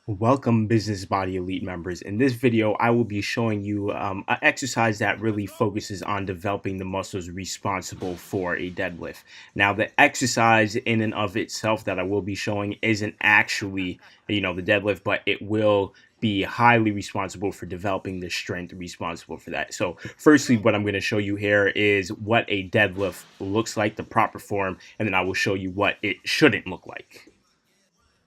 Welcome business body elite members. In this video, I will be showing you an exercise that really focuses on developing the muscles responsible for a deadlift. Now, the exercise in and of itself that I will be showing isn't actually, the deadlift, but it will be highly responsible for developing the strength responsible for that. So firstly, what I'm going to show you here is what a deadlift looks like, the proper form, and then I will show you what it shouldn't look like.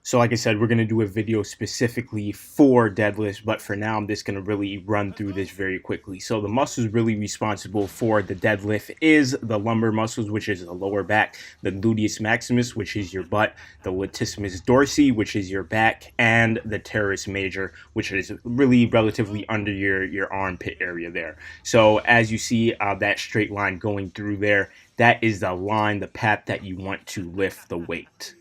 So like I said, we're going to do a video specifically for deadlifts, but for now, I'm just going to really run through this very quickly. So the muscles really responsible for the deadlift is the lumbar muscles, which is the lower back, the gluteus maximus, which is your butt, the latissimus dorsi, which is your back, and the teres major, which is really relatively under your armpit area there. So as you see that straight line going through there, that is the line, the path that you want to lift the weight.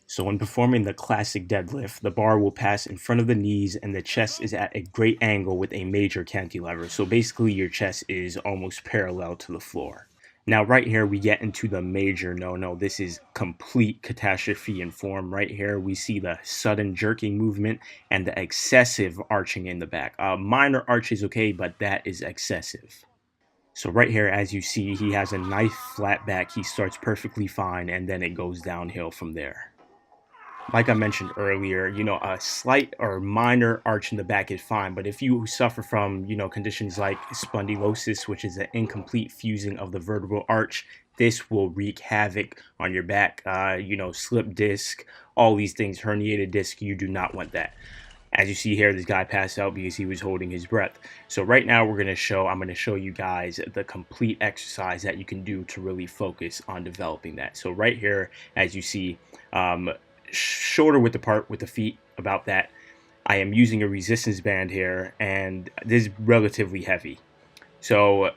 So when performing the classic deadlift, the bar will pass in front of the knees and the chest is at a great angle with a major cantilever. So basically your chest is almost parallel to the floor. Now right here we get into the major no-no. This is complete catastrophe in form. Right here we see the sudden jerking movement and the excessive arching in the back. Minor arch is okay, but that is excessive. So right here, as you see, he has a nice flat back. He starts perfectly fine and then it goes downhill from there. Like I mentioned earlier, a slight or minor arch in the back is fine. But if you suffer from, conditions like spondylosis, which is an incomplete fusing of the vertebral arch, this will wreak havoc on your back. Slip disc, all these things, herniated disc, you do not want that. As you see here, this guy passed out because he was holding his breath. So right now I'm going to show you guys the complete exercise that you can do to really focus on developing that. So right here, as you see, shoulder width apart with the feet, about that. I am using a resistance band here, and this is relatively heavy. So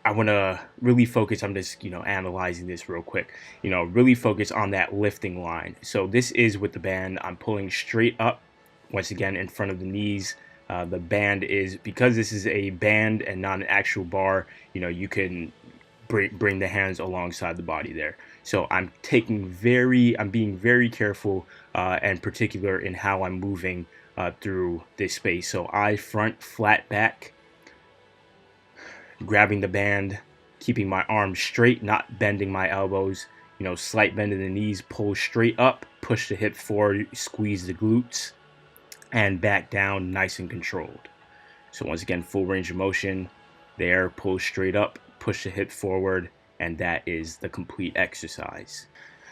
I want to really focus. I'm just, analyzing this real quick. Really focus on that lifting line. So this is with the band. I'm pulling straight up, once again, in front of the knees. The band is, because this is a band and not an actual bar, you can bring the hands alongside the body there. So I'm being very careful and particular in how I'm moving through this space. So I front, flat back, grabbing the band, keeping my arms straight, not bending my elbows, slight bend in the knees, pull straight up, push the hip forward, squeeze the glutes, and back down nice and controlled. So once again, full range of motion there, pull straight up, push the hip forward, and that is the complete exercise.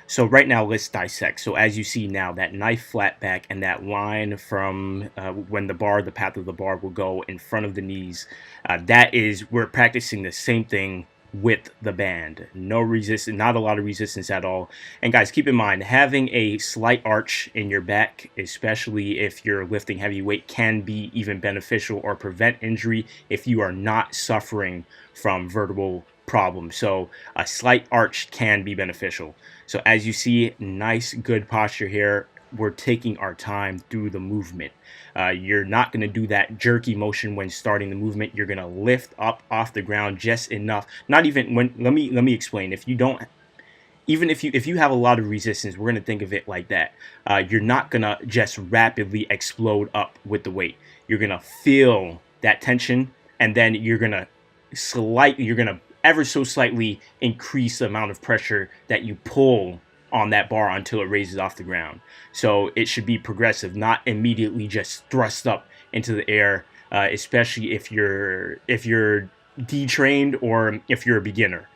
So right now, let's dissect. So as you see now, that knife flat back and that line from when the path of the bar will go in front of the knees, we're practicing the same thing with the band. No resistance, not a lot of resistance at all. And guys, keep in mind, having a slight arch in your back, especially if you're lifting heavy weight, can be even beneficial or prevent injury if you are not suffering from vertebral problems. So a slight arch can be beneficial. So as you see, nice, good posture here. We're taking our time through the movement. You're not going to do that jerky motion when starting the movement. You're going to lift up off the ground just enough. Not even when, let me explain. If you don't, even if you have a lot of resistance, we're going to think of it like that. You're not going to just rapidly explode up with the weight. You're going to feel that tension, and then you're going to ever so slightly increase the amount of pressure that you pull on that bar until it raises off the ground. So it should be progressive, not immediately just thrust up into the air, especially if you're detrained or if you're a beginner.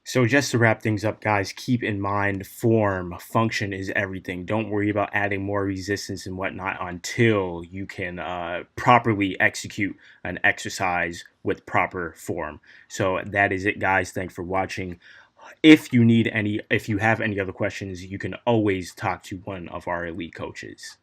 So just to wrap things up, guys, keep in mind function is everything. Don't worry about adding more resistance and whatnot until you can properly execute an exercise with proper form. So that is it, guys. Thanks for watching. If you have any other questions, you can always talk to one of our elite coaches.